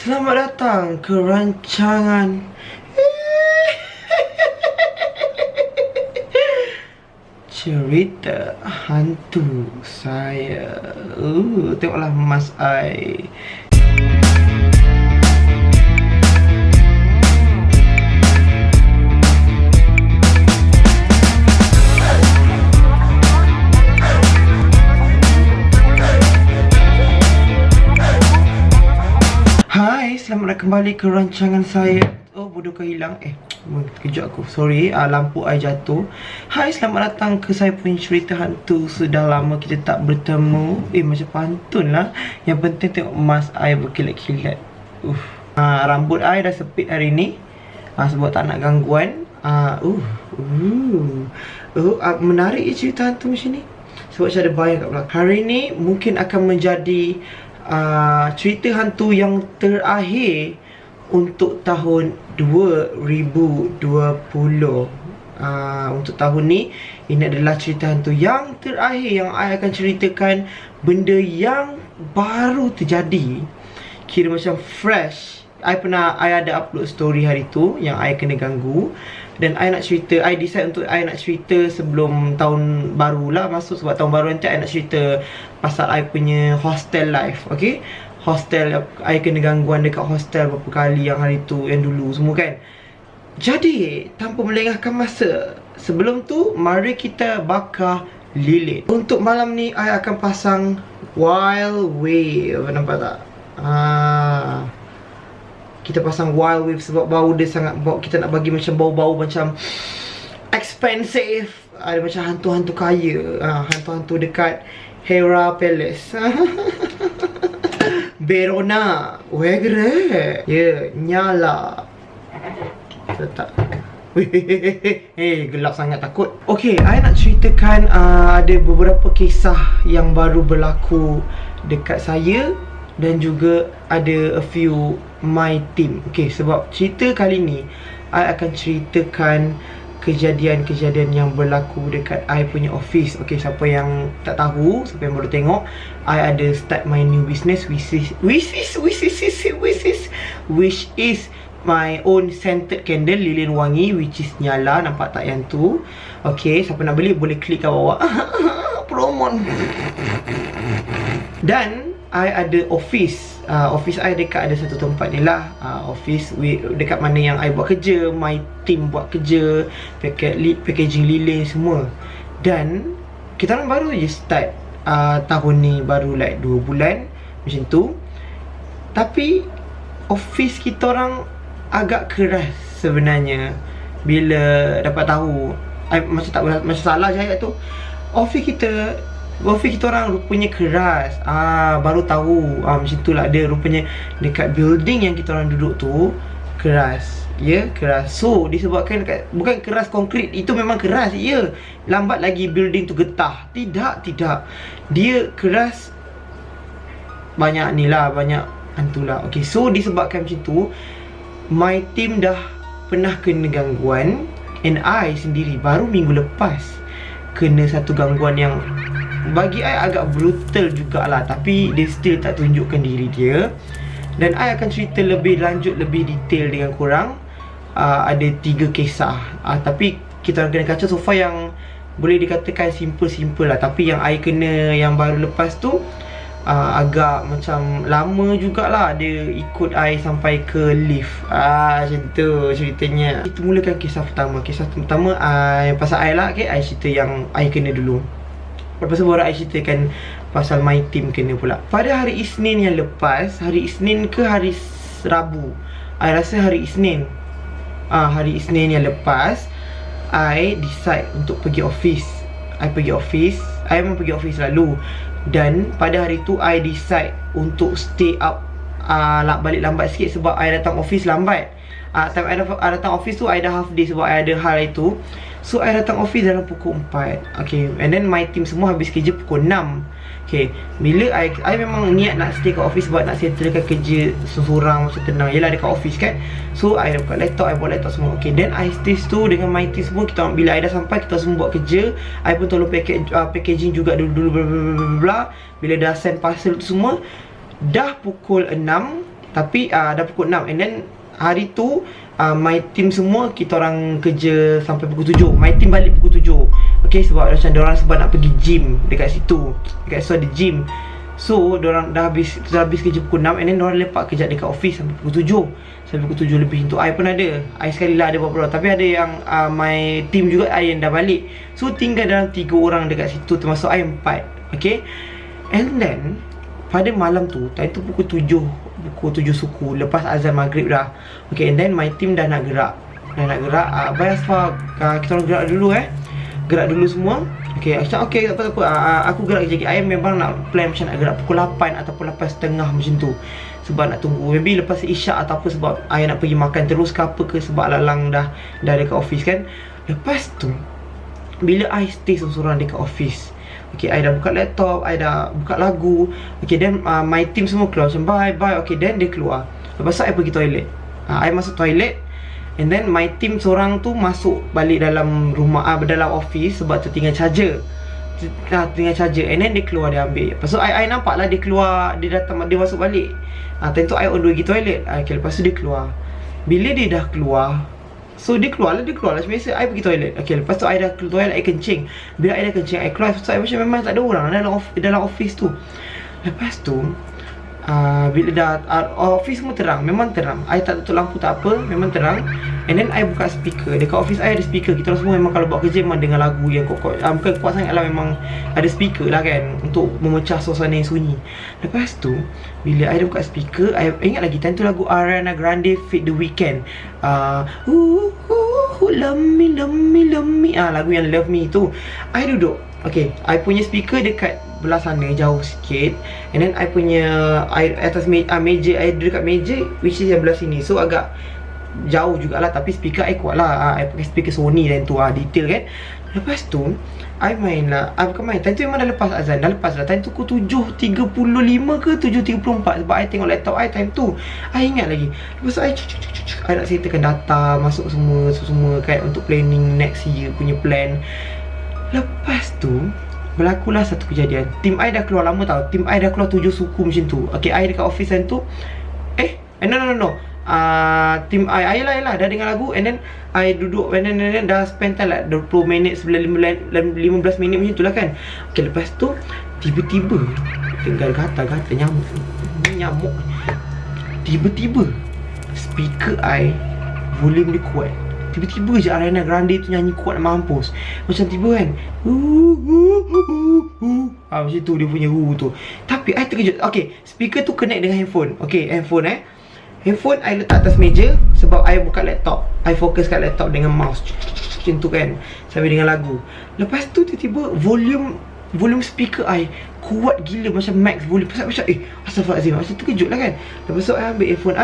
Selamat datang ke rancangan cerita hantu saya. Tengoklah Mas Ai. Hai, selamat datang kembali ke rancangan saya. Oh, bodoh kau hilang. Kejap aku. Sorry, lampu I jatuh. Hai, selamat datang ke saya punya cerita hantu. Sudah lama kita tak bertemu. Macam pantun lah. Yang penting tengok Mas I berkilat-kilat. Rambut I dah sepit hari ni. Sebab tak nak gangguan. Menarik cerita hantu macam ni. Sebab saya ada bayang kat belakang. Hari ni mungkin akan menjadi cerita hantu yang terakhir untuk tahun 2020. Untuk tahun ni, ini adalah cerita hantu yang terakhir yang I akan ceritakan benda yang baru terjadi. Kira macam fresh. I ada upload story hari tu yang I kena ganggu. Dan I nak cerita, I decide untuk I nak cerita sebelum tahun baru lah masuk. Sebab tahun baru nanti I nak cerita pasal I punya hostel life. Okay, hostel, I kena gangguan dekat hostel berapa kali yang hari tu, yang dulu semua kan. Jadi, tanpa melengahkan masa, sebelum tu, mari kita bakar lilin. Untuk malam ni, I akan pasang Wild Wave. Nampak tak? Kita pasang Wild Wave sebab bau dia sangat, kita nak bagi macam bau-bau macam expensive. Ada macam hantu-hantu kaya. Hantu-hantu dekat Hera Palace. Verona. Wegre. Nyala. Letak. Gelap sangat, takut. Okay, I nak ceritakan ada beberapa kisah yang baru berlaku dekat saya. Dan juga ada a few my team. Okay, sebab cerita kali ni I akan ceritakan kejadian-kejadian yang berlaku dekat I punya office. Okay, siapa yang tak tahu, siapa yang baru tengok, I ada start my new business which is my own scented candle, lilin wangi, which is nyala. Nampak tak yang tu? Okay, siapa nak beli boleh klik kat bawah. Promote. Dan I ada office. Office I dekat ada satu tempat ni lah. Office dekat mana yang I buat kerja, my team buat kerja, packaging lilin semua. Dan kita orang baru je start tahun ni, baru like 2 bulan macam tu. Tapi office kita orang agak keras sebenarnya. Bila dapat tahu, macam salah je ayat tu. Office kita orang rupanya keras. Baru tahu macam tu lah. Dia rupanya dekat building yang kita orang duduk tu keras. Ya, keras. So disebabkan bukan keras konkrit, itu memang keras. Ya, lambat lagi building tu getah. Tidak. Dia keras banyak ni lah, banyak hantu lah. Okay, so disebabkan macam tu, my team dah pernah kena gangguan. And I sendiri baru minggu lepas kena satu gangguan yang bagi I agak brutal jugalah. Tapi dia still tak tunjukkan diri dia. Dan I akan cerita lebih lanjut, lebih detail dengan korang. Ada 3 kisah. Tapi kita kena kacau so far yang boleh dikatakan simple-simple lah. Tapi yang I kena yang baru lepas tu agak macam lama jugalah. Dia ikut I sampai ke lift. Macam tu ceritanya. Kita mulakan kisah pertama. Kisah pertama pasal I lah. Okay, I cerita yang I kena dulu. Lepas tu baru I ceritakan pasal my team kena pula. Pada hari Isnin yang lepas, hari Isnin ke hari Rabu, I rasa hari Isnin. Hari Isnin yang lepas, I decide untuk pergi office. I memang pergi office selalu. Dan pada hari tu I decide untuk stay up, balik lambat sikit sebab I datang office lambat. Time I datang office tu I dah half day sebab I ada hal itu. So I datang office dalam pukul 4. Okay, and then my team semua habis kerja pukul 6. Okay, bila I memang niat nak stay kat office sebab nak settlekan kerja seorang macam tenang. Yelah dekat office kan. So I buka laptop, I buat laptop semua. Okay, then I stay tu dengan my team semua. Bila I dah sampai, kita semua buat kerja. I pun tolong packaging juga dulu bla bla bla. Bila dah send parcel tu semua, dah pukul 6. Tapi dah pukul 6. And then hari tu my team semua kita orang kerja sampai pukul 7. My team balik pukul 7. Okay, sebab macam diorang sebab nak pergi gym dekat situ. Dekat situ ada gym. So diorang dah habis kerja pukul 6. And then diorang lepak kejap dekat office sampai pukul 7. Sampai pukul 7 lebih. Untuk I pun ada. I sekali lah ada beberapa. Tapi ada yang my team juga I yang dah balik. So tinggal dalam 3 orang dekat situ, termasuk I 4. Okay. And then pada malam tu, time tu pukul 7 suku, lepas azan maghrib dah. Okay, and then my team dah nak gerak. By Asfar, kita orang gerak dulu gerak dulu semua. Okay, okay, tak apa, aku gerak je. I memang nak plan macam nak gerak pukul 8 ataupun 8.30 macam tu. Sebab nak tunggu, maybe lepas isyak atau apa, sebab I nak pergi makan terus ke apa ke, sebab Lalang dah dekat office kan. Lepas tu, bila I stay seorang dekat office, okay, I dah buka laptop, I dah buka lagu. Okay, then my team semua keluar macam bye. Okay, then dia keluar. Lepas tu I pergi toilet. I masuk toilet. And then my team seorang tu masuk balik dalam rumah, dalam office, sebab tertinggal charger. And then dia keluar, dia ambil. Lepas tu I nampak lah dia keluar, dia datang, dia masuk balik. Tentu I on pergi toilet. Okay, lepas tu dia keluar. Bila dia dah keluar, so dia keluar lah macam biasa. I pergi toilet. Okay, lepas tu I dah keluar toilet, I kencing. Bila I dah kencing, I keluar. So I macam memang tak ada orang dalam office tu. Lepas tu bila dah office semua terang, memang terang. I tak tutup lampu tak apa, memang terang. And then I buka speaker. Dekat office I ada speaker. Kita orang semua memang kalau buat kerja memang dengar lagu yang kuat-kuat. Bukan kuat sangat lah, memang ada speaker lah kan, untuk memecah suasana yang sunyi. Lepas tu bila I dah buka speaker, I ingat lagi time tu lagu Ariana Grande Fit The Weekend. Love me. Lagu yang Love Me tu. I duduk. Okay, I punya speaker dekat belah sana, jauh sikit. And then I punya atas meja, I dekat meja, which is yang belah sini. So agak jauh jugalah, tapi speaker I kuat lah. I pakai speaker Sony dan tu detail kan. Lepas tu I main lah. Bukan main, time tu memang dah lepas azan. Dah lepas lah. Time tu pukul 7.35 ke 7.34. Sebab I tengok laptop I time tu. I ingat lagi. Lepas tu I nak settlekan data, masuk semua kan, untuk planning next year punya plan. Lepas tu berlakulah satu kejadian. Team I dah keluar lama tau. Team I dah keluar 7 suku macam tu. Okay, I dekat office time tu. No. Team I lah dah dengar lagu. And then I duduk, and then dah spend time lah 20 minit, 15 minit macam tu lah kan. Okay, lepas tu tiba-tiba tinggal gata-gata nyamuk. Tiba-tiba speaker I volume dia kuat. Tiba-tiba je Ariana Grande tu nyanyi kuat mampus. Macam tiba kan, macam tu dia punya tu. Tapi I terkejut. Okay, speaker tu connect dengan handphone. Okay, handphone I letak atas meja, sebab I buka laptop. I fokus kat laptop dengan mouse, macam tu kan, sambil dengan lagu. Lepas tu tiba-tiba volume speaker I kuat gila, macam max volume. Macam astagfirullahaladzim, macam terkejut lah kan. Lepas tu I ambil handphone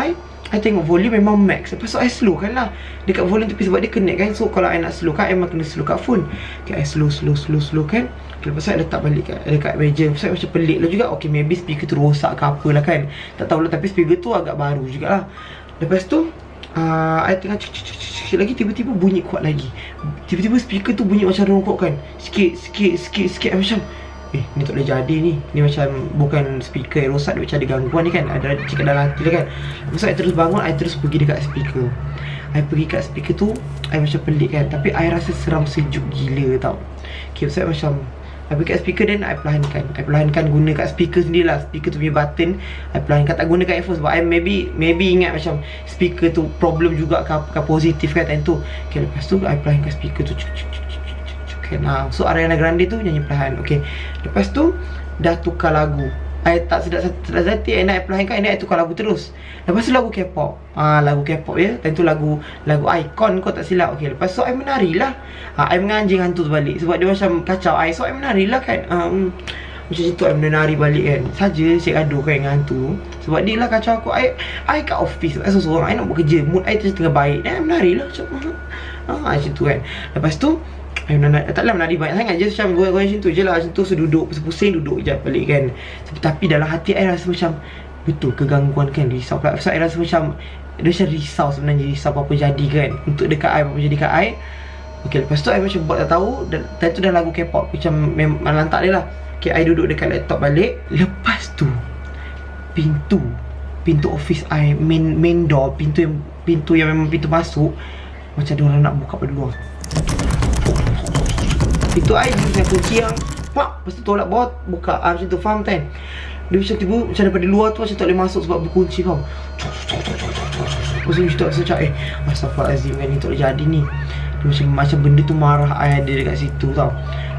I tengok volume memang max. Lepas tu I slow kan lah dekat volume tepi, sebab dia connect kan. So kalau I nak slow kan, I memang kena slow kat phone. Okay, I slow kan. Okay, lepas tu I letak balik dekat meja. Lepas tu I macam pelik lah juga. Okay, maybe speaker tu rosak ke apa lah kan, tak tahu lah. Tapi speaker tu agak baru jugalah. Lepas tu I tengah lagi, tiba-tiba bunyi kuat lagi. Tiba-tiba speaker tu bunyi macam rongkok kan, sikit. Macam ni tak boleh jadi ni. Ni macam bukan speaker yang rosak, dia macam ada gangguan ni kan. Ada cakap dalam hati lah kan. Lepas tu I terus bangun, I terus pergi dekat speaker. I pergi kat speaker tu, I macam pelik kan. Tapi I rasa seram sejuk gila tau. Okay, so I macam I pergi kat speaker, then I perlahankan guna kat speaker sendiri lah. Speaker tu punya button I perlahankan, tak guna kat earphone. Sebab I maybe ingat macam speaker tu problem juga ke positif kan time tu. Okay, lepas tu I perlahankan speaker tu. So Ariana Grande tu nyanyi perlahan. Okay, lepas tu dah tukar lagu. I tak sedap hati, and I perlahankan, and I tukar lagu terus. Lepas tu lagu K-pop. Lagu K-pop ya. Tentu lagu Icon kau tak silap. Okay, lepas tu I menari lah. I menganjing hantu tu balik, sebab dia macam kacau I. So I menari lah kan. Macam tu I menari balik kan. Saja cik gaduh kan dengan hantu, sebab dia lah kacau aku. I kat office seorang, I nak buat kerja, mood I tengah baik, dan I menari lah macam macam tu kan. Lepas tu taklah menari banyak sangat, je macam goyang-goyang macam tu je lah. Macam tu, so duduk pusing-pusing, duduk je balik kan. Tapi dalam hati I rasa macam betul kegangguan kan, risau pula. So I rasa macam dia macam risau sebenarnya, risau apa-apa jadi kan, untuk dekat I, apa-apa jadi kat I. Okay, lepas tu I macam buat tak tahu. Dan tu dah lagu K-pop, macam memang lantak dia lah. Okay, I duduk dekat laptop balik. Lepas tu pintu pintu office I, main door, pintu yang memang pintu masuk, macam ada orang nak buka pada luar. Pintu I dengan kunci yang pak, lepas tu tolak bawah, buka. Macam tu, faham kan? Dia macam tiba, macam daripada luar tu macam tak boleh masuk sebab berkunci, faham? Lepas tu kita macam astagfirullahaladzim kan, ni tak boleh jadi ni. Dia macam benda tu marah I ada dekat situ tau.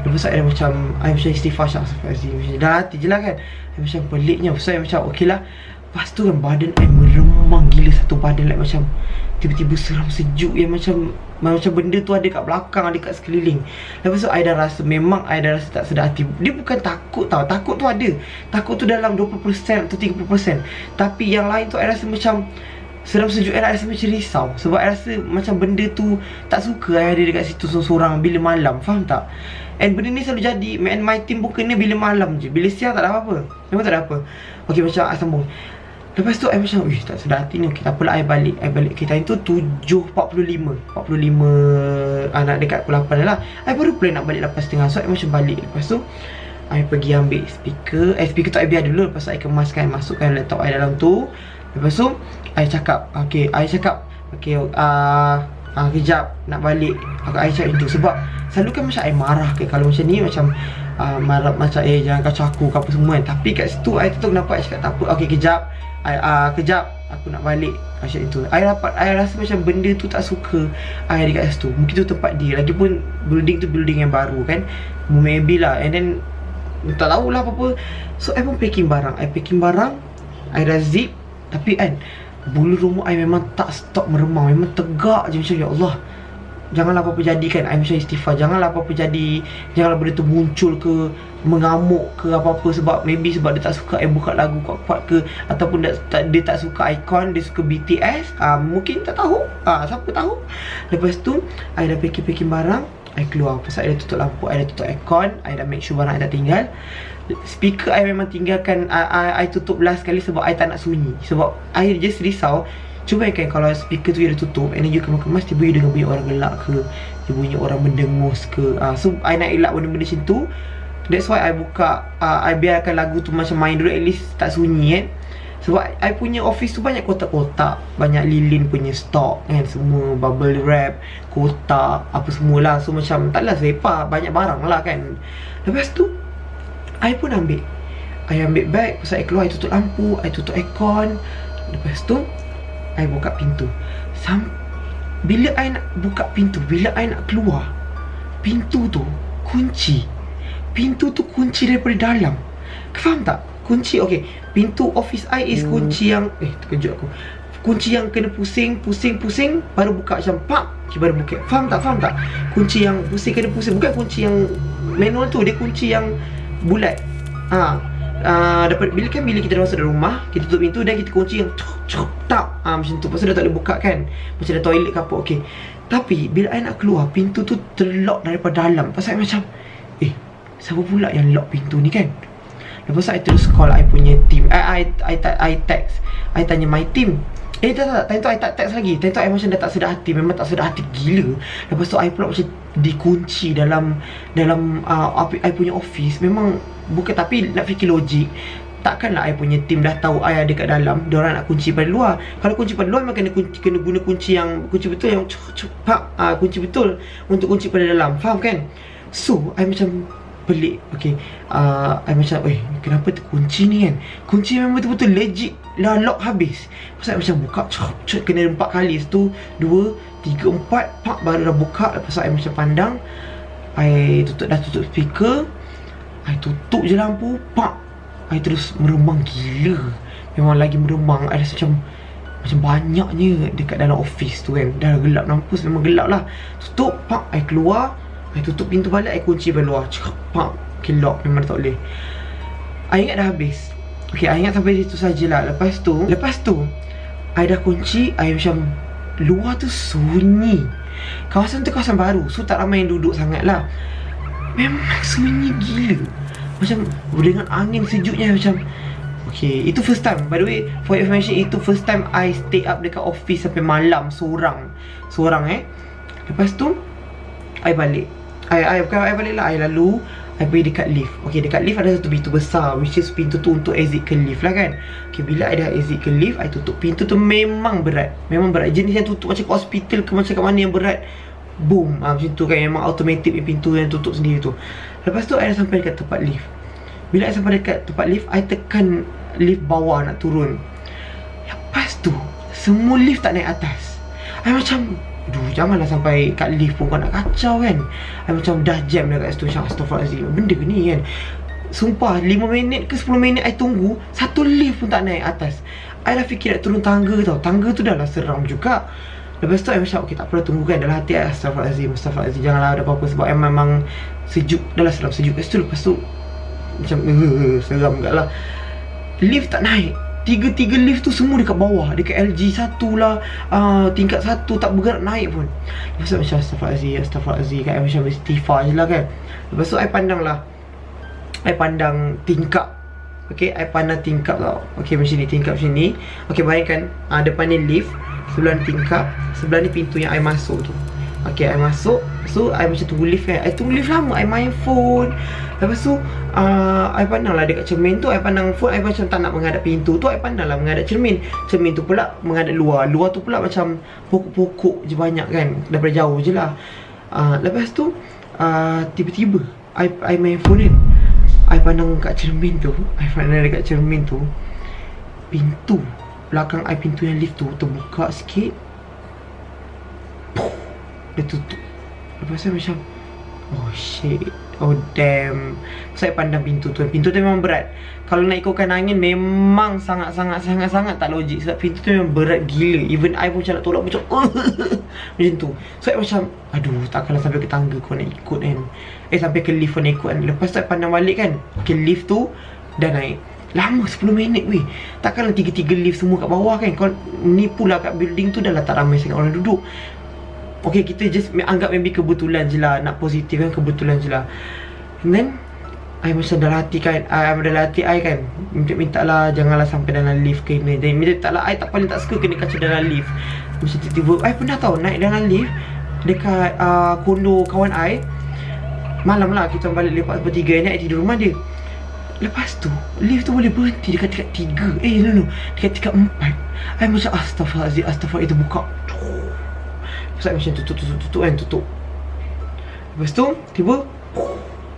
Lepas tu I macam istighfar, astagfirullahaladzim. Dah hati je lah kan. I macam peliknya. Lepas tu I macam okey lah. Lepas tu kan badan I meremang gila, satu badan like macam tiba-tiba seram sejuk yang macam benda tu ada kat belakang, ada kat sekeliling. Lepas tu I dah rasa, memang I dah rasa tak sedar hati. Dia bukan takut tau, takut tu ada. Takut tu dalam 20% atau 30%. Tapi yang lain tu I rasa macam seram sejuk. I rasa macam risau. Sebab I rasa macam benda tu tak suka I ada dekat situ seorang bila malam, faham tak? And benda ni selalu jadi, and my team pun kena bila malam je. Bila siang tak ada apa-apa, memang tak ada apa. Okay, macam I sambung. Lepas tu I macam, tak sedar hati ni. Okay, tak apalah, I balik. Okay, time tu 7.45 nak dekat pukul 8 lah. I baru plan nak balik 8.30. So I macam balik. Lepas tu I pergi ambil speaker. Speaker tu I biar dulu. Lepas tu I kemaskan, masukkan laptop I dalam tu. Lepas tu I cakap, kejap nak balik. I cakap itu sebab selalu kan macam I marah ke kalau macam ni, macam marah macam jangan kacau aku ke apa semua kan. Tapi kat situ I tu nampak, I cakap tak apa. Okay, kejap aku nak balik. Macam itu I rasa macam benda tu tak suka I dekat situ. Mungkin tu tempat dia. Lagipun building tu building yang baru kan, maybe lah. And then tak tahulah apa-apa. So I pun packing barang. I dah zip. Tapi kan bulu rumah I memang tak stop meremang. Memang tegak je macam, ya Allah, janganlah apa-apa jadi kan. I macam istighfar, janganlah apa-apa jadi. Janganlah benda tu muncul ke, mengamuk ke apa-apa. Sebab maybe sebab dia tak suka I buka lagu kuat-kuat ke, ataupun dia tak suka icon, dia suka BTS. Mungkin tak tahu, siapa tahu. Lepas tu I dah packing barang. I keluar. Pasal I dah tutup lampu, I dah tutup aircon, I dah make sure barang I dah tinggal. Speaker I memang tinggalkan, I tutup last sekali sebab I tak nak sunyi. Sebab I just risau. Cuba kan kalau speaker tu dia tutup, and then you kemas-kemas, tiba you dengar bunyi orang gelak ke, dia bunyi orang mendengus ke. So I nak elak benda-benda macam tu. That's why I buka, I biarkan lagu tu macam main dulu, at least tak sunyi kan. Sebab I punya office tu banyak kotak-kotak, banyak lilin punya stok kan, semua bubble wrap, kotak, apa semualah. So macam taklah sepa, banyak barang lah kan. Lepas tu I pun ambil bag. Pasal I keluar, I tutup lampu, I tutup aircon. Lepas tu I buka pintu. Bila I nak buka pintu, bila I nak keluar, pintu tu kunci. Pintu tu kunci daripada dalam. Faham tak? Kunci, okay, pintu office I is kunci yang terkejut aku. Kunci yang kena pusing baru buka macam pak, baru buka. Faham tak? Kunci yang kena pusing, bukan kunci yang manual tu. Dia kunci yang bulat. Bila kita dah masuk dalam rumah, kita tutup pintu dan kita kunci yang tak, macam tu. Pasal dah tak boleh buka kan, macam dah toilet ke apa. Okay, tapi bila I nak keluar, pintu tu terlock daripada dalam. Pasal I macam, siapa pula yang lock pintu ni kan. Lepas tu I terus call I punya team. I text, I tanya my team. Tak, time tu I tak text lagi. Time tu I macam dah tak sedar hati. Memang tak sedar hati gila. Lepas tu I pula macam dikunci dalam I punya office. Memang bukan, tapi nak fikir logik, takkanlah I punya team dah tahu I ada kat dalam, diorang nak kunci pada luar. Kalau kunci pada luar memang kena guna kunci betul yang kunci betul untuk kunci pada dalam. Faham kan? So I macam pelik. Okay, I macam, kenapa terkunci ni kan? Kunci memang betul-betul legit lah, lock habis. Pasal I macam buka, kena 4 kali. Itu 2, 3, 4 baru dah buka. Lepas tu I macam pandang, I dah tutup speaker, I tutup je lampu, I terus meremang gila. Memang lagi meremang. I rasa macam banyaknya dekat dalam office tu kan. Dah gelap, mampus, memang gelap lah. Tutup, I keluar, I tutup pintu balik, I kunci pada luar. Okay, lock, memang tak boleh. I ingat dah habis. Okay, I ingat sampai situ sajalah. Lepas tu I dah kunci. I macam, luar tu sunyi. Kawasan tu kawasan baru, so tak ramai yang duduk sangat lah. Memang sunyi gila. Macam dengan angin sejuknya macam. Okay, itu first time. By the way, for your information, itu first time I stay up dekat office sampai malam Seorang Lepas tu I balik. I balik lah. I lalu I pergi dekat lift. Okay, dekat lift ada satu pintu besar, which is pintu tu untuk exit ke lift lah kan. Okay, bila I dah exit ke lift, I tutup pintu tu. Memang berat. Memang berat. Jenis yang tutup macam ke hospital ke macam kat mana yang berat. Boom, macam tu kan. Memang automatic pintu yang tutup sendiri tu. Lepas tu I dah sampai dekat tempat lift. Bila I sampai dekat tempat lift, I tekan lift bawah nak turun. Lepas tu semua lift tak naik atas. I macam, aduh, janganlah sampai kat lift pun kau nak kacau kan. I macam dah jam dah kat situ. Macam astaghfirullahaladzim, benda ke ni kan. Sumpah 5 minit ke 10 minit I tunggu, satu lift pun tak naik atas. I dah fikir nak turun tangga tau. Tangga tu dah lah seram juga. Lepas tu I macam, okay tak apa, tunggu kan. Dalam hati I, astaghfirullahaladzim, janganlah ada apa-apa. Sebab I memang sejuk. Dah lah seram sejuk kat situ. Lepas tu macam seram kat lah. Lift tak naik. Tiga lift tu semua dekat bawah. Dekat LG 1 lah, tingkat 1 tak bergerak naik pun. Lepas tu macam astaghfirullahaladzim kan. I macam istighfar je lah kan. Lepas tu I pandang lah, I pandang tingkap. Okay, I pandang tingkap tau. Okay, macam ni, tingkap macam ni. Okay, bayangkan depan ni lift, sebelah ni tingkap, sebelah ni pintu yang I masuk tu. Okay, I masuk. So, I macam tunggu lift kan. I tunggu lift lama, I main phone. Lepas tu I pandang lah dekat cermin tu. I pandang phone, I macam tak nak menghadap pintu tu. I pandang lah menghadap cermin. Cermin tu pula menghadap luar. Luar tu pula macam pokok-pokok je banyak kan. Daripada jauh je lah. Lepas tu tiba-tiba I main phone kan. I pandang kat cermin tu. I pandang dekat cermin tu. Pintu belakang I, pintu yang lift tu terbuka sikit. Puh, dia tutup. Lepas tu macam, oh shit, oh damn. Saya pandang pintu tu. Pintu tu memang berat. Kalau nak ikutkan angin, memang sangat tak logik. Sebab pintu tu memang berat gila. Even I pun macam nak tolak macam macam tu. So I macam, aduh, takkanlah sampai ke tangga kau nak ikut kan. Sampai ke lift kau nak ikut kan. Lepas tu I pandang balik kan. Okay, lift tu dah naik. Lama 10 minit weh. Takkanlah 3 lift semua kat bawah kan. Kau ni pula kat building tu dah lah tak ramai sangat orang duduk. Okay, kita just anggap maybe kebetulan je lah. Nak positif kan, kebetulan je lah. And then I macam dalam hati kan, dalam hati I kan, minta lah janganlah sampai dalam lift ke ni. Dan minta lah, I tak paling tak suka kena kaca dalam lift. Macam tiba-tiba I pernah tahu naik dalam lift dekat kondo kawan I. Malam lah kita balik lepak bertiga. Ni I tidur rumah dia. Lepas tu lift tu boleh berhenti dekat tingkat 3. Dekat tingkat 4. I macam astaghfirullahaladzim, itu buka. Lepas tu macam tutup. Lepas tu tiba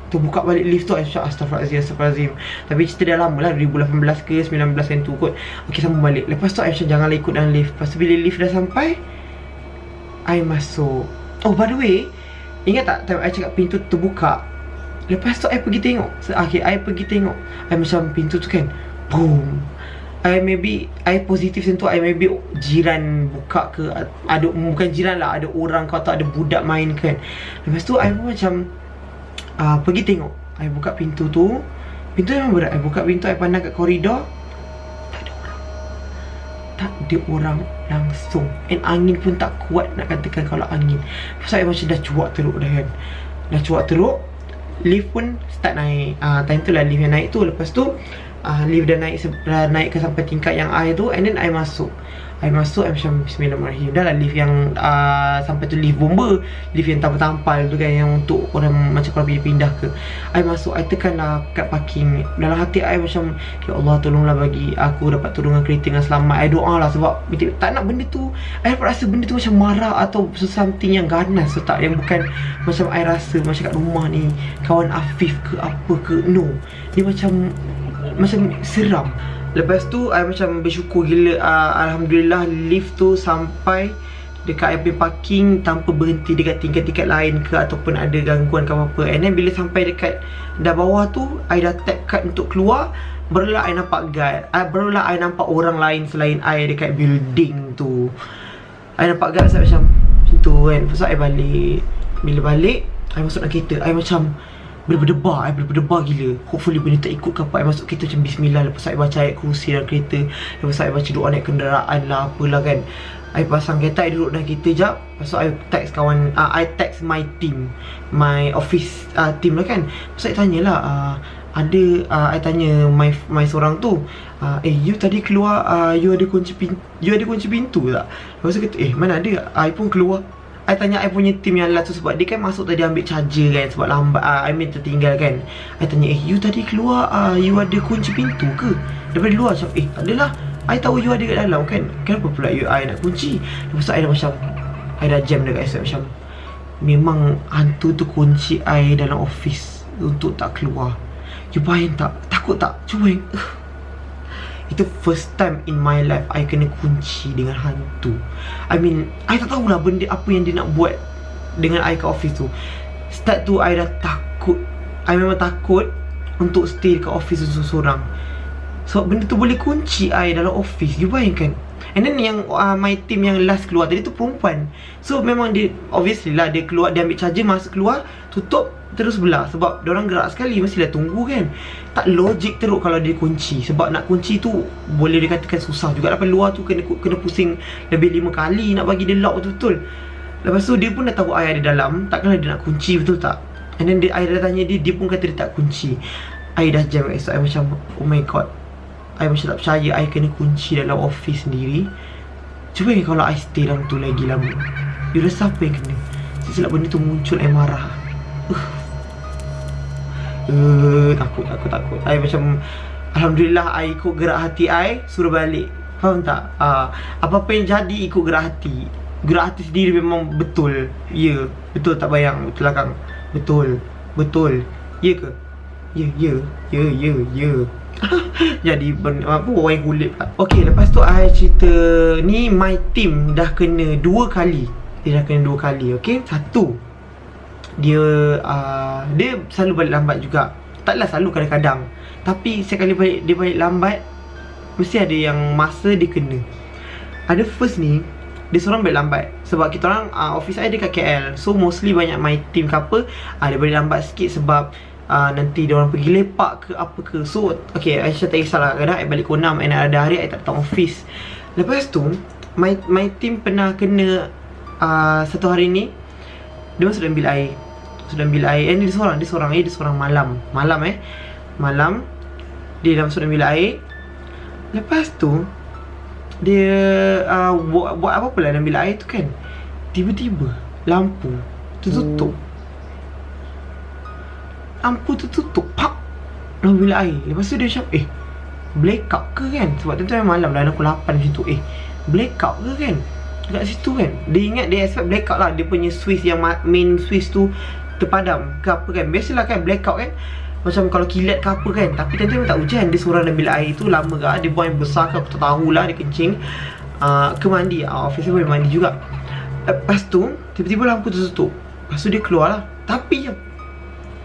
terbuka balik lift tu. I macam astaghfirullahaladzim. Tapi cerita dah lama lah, 2018 ke 19 yang tu kot. Okay, sambung balik. Lepas tu I macam janganlah ikut dalam lift. Lepas tu bila lift dah sampai, I masuk. Oh, by the way, ingat tak time I cakap pintu terbuka? Lepas tu I pergi tengok. Okay, I pergi tengok. I macam pintu tu kan, boom. I positif sentuh. I maybe jiran buka ke, ada, bukan jiran lah, ada orang kau tak ada budak main kan. Lepas tu I pun macam pergi tengok. I buka pintu tu. Pintu memang berat. I buka pintu, I pandang kat koridor. Tak ada orang langsung. And angin pun tak kuat nak katakan kalau angin. Pasal I macam dah cuak teruk dah kan. Dah cuak teruk. Lift pun start naik. Time tu lah lift yang naik tu. Lepas tu lift dah naik ke sampai tingkat yang I tu. And then I masuk. I macam bismillahirrahmanirrahim. Dah lah lift yang sampai tu lift bomba. Lift yang tampal-tampal tu kan, yang untuk orang macam kalau pindah ke. I masuk, I tekan lah kat parking. Dalam hati I macam, ya Allah, tolonglah bagi aku dapat turun dengan kereta dengan selamat. I doa lah sebab tak nak benda tu. I dapat rasa benda tu macam marah atau something yang ganas tak, yang bukan macam I rasa macam kat rumah ni kawan Afif ke apa ke. No, dia macam seram. Lepas tu I macam bersyukur gila. Alhamdulillah lift tu sampai dekat I parking tanpa berhenti dekat tingkat-tingkat lain ke ataupun ada gangguan ke apa-apa. And then bila sampai dekat dah bawah tu, I dah tap card untuk keluar. Barulah I nampak guard. Barulah I nampak orang lain selain I dekat building tu. I nampak guard macam tu kan. Lepas tu I balik. Bila balik, I masuk dalam kereta. I macam berdebar gila. Hopefully benda tak ikut kapal. I masuk kereta macam bismillah. Lepas I baca ayat kursi dalam kereta. Lepas I baca doa naik kenderaan lah, apalah kan. I pasang kereta, I duduk dalam kereta jap. Lepas tu I text kawan, I text my team, my office team lah kan. Lepas I tanya lah, I tanya my seorang tu, you tadi keluar, you ada kunci pintu tak? Lepas tu kata, mana ada, I pun keluar. I tanya I punya team yang last tu, sebab dia kan masuk tadi ambil charger kan, sebab lambat, I mean tertinggal kan. I tanya, you tadi keluar, you ada kunci pintu ke? Daripada luar macam, adalah, I tahu you ada kat dalam kan, kenapa pula I nak kunci? Lepas tu I dah macam, I dah jam dekat I macam, memang hantu tu kunci I dalam office untuk tak keluar. You bayang tak? Takut tak? Cuba itu first time in my life I kena kunci dengan hantu. I mean, I tak tahulah benda apa yang dia nak buat dengan I kat office tu. Start tu I dah takut. I memang takut untuk stay kat office tu seorang. Sebab benda tu boleh kunci I dalam office. You bayangkan. And then yang my team yang last keluar tadi tu perempuan. So memang dia, obviously lah, dia keluar, dia ambil charger, masuk keluar, tutup, terus belah. Sebab diorang gerak sekali, mestilah tunggu kan. Tak logik teruk kalau dia kunci. Sebab nak kunci tu boleh dikatakan susah juga. Lepas luar tu kena pusing lebih 5 kali nak bagi dia lock betul-betul. Lepas tu dia pun dah tahu I ada dalam, takkanlah dia nak kunci, betul tak? And then I dah tanya dia pun kata dia tak kunci. I dah jam esok, I macam, oh my god, I macam tak percaya I kena kunci dalam office sendiri. Cuba kalau I stay dalam tu lagi lama, you rasa apa yang kena? Silap benda tu muncul, I marah. Takut. I macam, alhamdulillah I ikut gerak hati I, suruh balik. Faham tak? Apa-apa yang jadi ikut gerak hati. Gerak hati sendiri memang betul. Ya, betul tak bayang? Betul lah Kang. Betul. Ya ke? Ya. Jadi apa orang kulit pula. Okay, lepas tu I cerita ni, my team dah kena 2 kali. Dia dah kena 2 kali, okay. Satu, dia selalu balik lambat juga. Taklah selalu, kadang-kadang. Tapi sekali dia balik lambat, mesti ada yang masa dia kena. Ada first ni, dia seorang balik lambat. Sebab kita orang office I dekat KL. So mostly banyak my team ke apa, dia balik lambat sikit sebab nanti dia orang pergi lepak ke apa ke. So okay, I tak kisahlah. Kadang I balik pukul 6 and ada hari I tak datang office. Lepas tu my team pernah kena satu hari ni, dia masuk dalam bilik air. And dia seorang malam dia dah masuk dalam bilik air. Lepas tu dia buat apa-apa lah dalam bilik air tu kan. Tiba-tiba lampu tertutup. Pak, dalam bilik air. Lepas tu dia macam, blackout ke kan? Sebab tu malam dah pukul 8 macam tu. Blackout ke kan? Dekat situ kan. Dia ingat dia expect blackout lah. Dia punya switch yang main switch tu terpadam ke apa kan. Biasalah kan blackout kan, macam kalau kilat ke apa kan. Tapi tentu tak hujan. Dia seorang dalam bilik air tu lama ke. Dia buang yang besar ke, aku tak tahulah. Dia kencing ke mandi. Office boleh mandi juga. Lepas tu tiba-tiba lampu tertutup. Lepas tu dia keluar lah. Tapi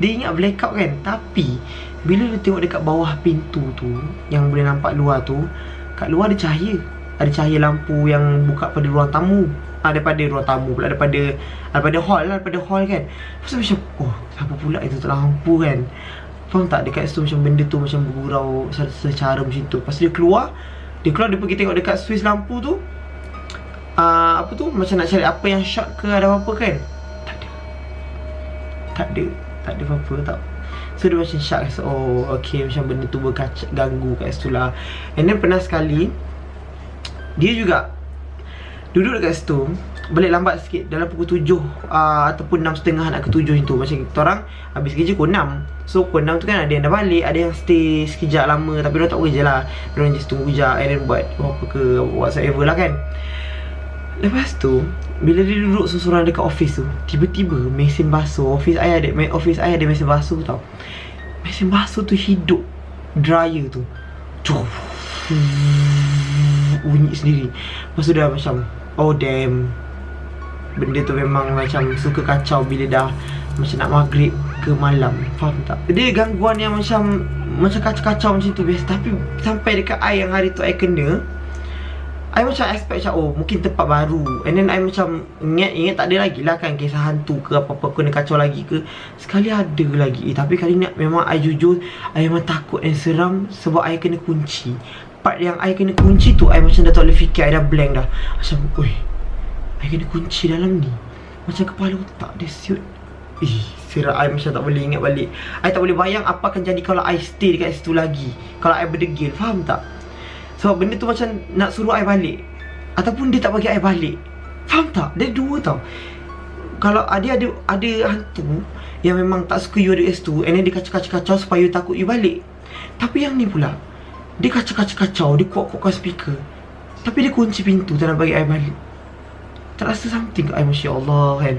dia ingat blackout kan. Tapi bila dia tengok dekat bawah pintu tu, yang boleh nampak luar tu, kat luar ada cahaya. Ada cahaya lampu yang buka pada ruang tamu. Daripada ruang tamu pula, daripada hall lah, daripada hall kan. Lepas tu macam, siapa pula itu tak lampu kan. Faham tak? Dekat situ macam benda tu macam bergurau secara macam tu. Lepas tu dia keluar, dia pergi tengok dekat switch lampu tu. Apa tu, macam nak cari apa yang short ke, ada apa-apa kan. Tak ada apa-apa tau. So dia macam shock. So, okay, macam benda tu ganggu kat situ lah. And then pernah sekali, dia juga duduk dekat situ, balik lambat sikit, dalam pukul 7 ataupun 6.30 nak ke 7 macam tu. Macam kita orang habis kerja pukul 6. So pukul 6 tu kan ada yang dah balik, ada yang stay sekejap lama. Tapi diorang tak kerja lah, diorang just tunggu sekejap and then buat apa ke, whatsoever lah kan. Lepas tu bila dia duduk seorang dekat office tu, tiba-tiba mesin basuh, office I ada mesin basuh tau. Mesin basuh tu hidup, dryer tu bunyi sendiri. Lepas tu dah macam, oh damn, benda tu memang macam suka kacau bila dah macam nak maghrib ke malam. Faham tak? Dia gangguan yang macam kacau-kacau macam tu biasa. Tapi sampai dekat I yang hari tu I kena, I macam expect macam, mungkin tempat baru. And then I macam ingat tak ada lagi lah kan kisah hantu ke apa-apa kena kacau lagi ke. Sekali ada lagi. Tapi kali ni memang I jujur, I memang takut dan seram sebab I kena kunci. Part yang I kena kunci tu, I macam dah tak boleh fikir, I dah blank dah. Macam, I kena kunci dalam ni. Macam kepala otak dia siut. Serak I macam tak boleh ingat balik. I tak boleh bayang apa akan jadi kalau I stay dekat situ lagi, kalau I berdegil. Faham tak? Sebab benda tu macam nak suruh I balik, ataupun dia tak bagi I balik. Faham tak? Dia dua tau. kalau ada hantu yang memang tak suka you ada kat situ, and then dia kacau-kacau supaya you takut you balik. Tapi yang ni pula, dia kacau-kacau, dia kuat-kuatkan speaker, tapi dia kunci pintu tak nak bagi I balik. Tak rasa something ke I, Masya Allah kan.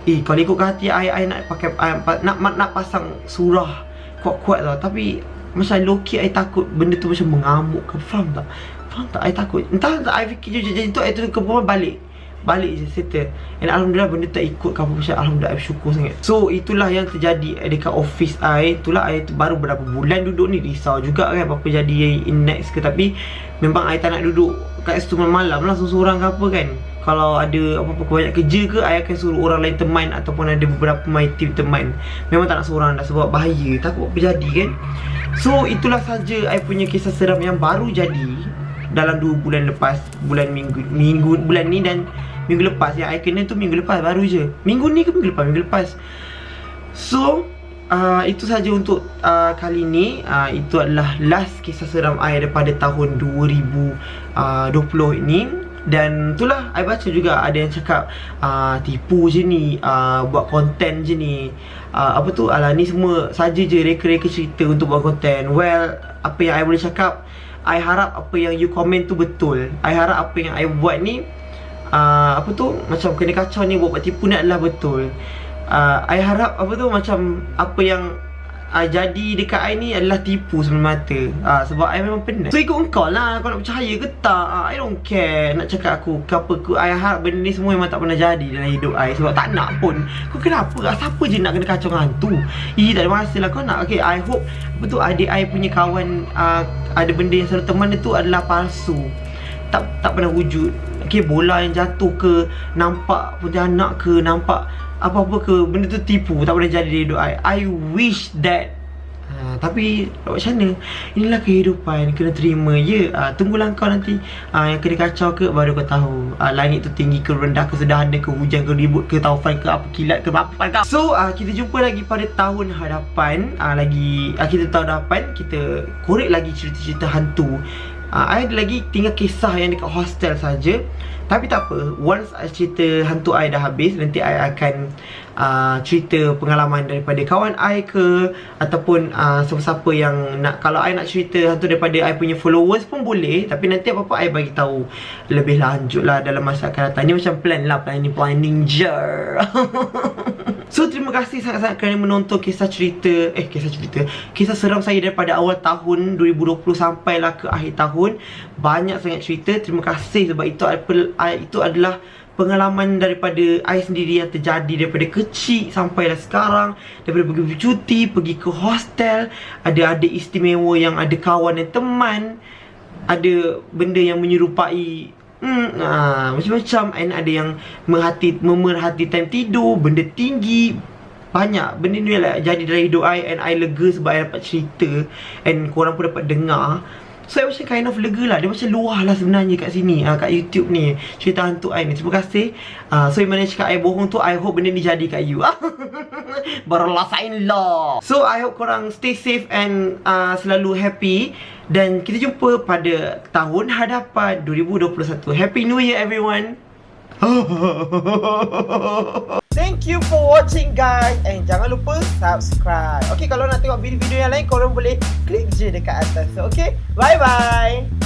Kalau ikut hati I nak pakai, nak pasang surah kuat-kuat tau. Tapi macam low-key I takut benda tu macam mengamuk ke. Faham tak? I takut. Entah I fikir je jadi tu, I tu ke bawah balik je, settle. And Alhamdulillah benda tak ikut ke apa. Macam Alhamdulillah I bersyukur sangat. So itulah yang terjadi dekat office I. Itulah I tu baru berapa bulan duduk ni. Risau juga kan apa jadi in next ke. Tapi memang I tak nak duduk kat situ malam-malam lah seorang ke apa kan. Kalau ada apa-apa banyak kerja ke, I akan suruh orang lain teman, ataupun ada beberapa my team teman. Memang tak nak seorang dah, sebab bahaya, takut apa jadi kan. So itulah saja I punya kisah seram yang baru jadi dalam 2 bulan lepas. Bulan ni dan minggu lepas. Yang I kena tu minggu lepas baru je. Minggu ni ke minggu lepas. So itu saja untuk kali ni. Itu adalah last kisah seram I daripada tahun 2020 ini. Dan itulah I baca juga ada yang cakap tipu je ni, buat konten je ni, apa tu, alah ni semua saja je reka-reka cerita untuk buat konten. Well, apa yang I boleh cakap, I harap apa yang you komen tu betul. I harap apa yang I buat ni, apa tu, macam kena kacau ni, buat tipu ni adalah betul. I harap apa tu, macam apa yang jadi dekat I ni adalah tipu semata-mata. Sebab I memang penat. So ikut engkau lah, kau nak percaya ke tak. I don't care nak cakap aku ke apa ke. I harap benda ni semua memang tak pernah jadi dalam hidup I. Sebab tak nak pun. Kau kenapa? Siapa je nak kena kacau dengan hantu? Tak ada masa lah. Kau nak, okay, I hope betul adik I punya kawan, ada benda yang selalu teman dia tu adalah palsu, tak pernah wujud. Okay, bola yang jatuh ke, nampak pontianak ke, nampak apa-apa ke, benda tu tipu, tak pernah jadi di hidup I wish that. Tapi macam mana? Inilah kehidupan, kena terima je. Tunggulah kau nanti yang kena kacau ke, baru kau tahu langit tu tinggi ke rendah ke, sederhana ke, hujan ke, ribut ke, taufan ke, apa kilat ke, apa ke. So kita jumpa lagi pada tahun hadapan. Kita tahun hadapan kita korek lagi cerita-cerita hantu. I ada lagi tinggal kisah yang dekat hostel saja. Tapi tak apa, once cerita hantu I dah habis, nanti I akan cerita pengalaman daripada kawan I ke, ataupun siapa-siapa yang nak. Kalau I nak cerita hantu daripada I punya followers pun boleh. Tapi nanti apa-apa I bagi tahu lebih lanjut lah dalam masa akan datang. Ni macam plan lah, planning je. So terima kasih sangat-sangat kerana menonton kisah seram saya daripada awal tahun 2020 sampailah ke akhir tahun. Banyak sangat cerita. Terima kasih sebab itu adalah pengalaman daripada I sendiri yang terjadi daripada kecil sampailah sekarang. Daripada pergi bercuti, pergi ke hostel, ada adik istimewa yang ada kawan dan teman, ada benda yang menyerupai macam-macam. And ada yang memerhati time tidur, benda tinggi. Banyak benda ni lah jadi dalam hidup I. And I lega sebab I dapat cerita, and korang pun dapat dengar. So I macam kind of lega lah. Dia macam luah lah sebenarnya kat sini, kat YouTube ni, cerita hantu I ni. Terima kasih. So yang mana cakap I bohong tu, I hope benda ni jadi kat you. Berlasain lah. So I hope korang stay safe and selalu happy. Dan kita jumpa pada tahun hadapan 2021. Happy New Year everyone. Thank you for watching guys. And jangan lupa subscribe. Okay, kalau nak tengok video-video yang lain, korang boleh klik je dekat atas. Okay, bye bye.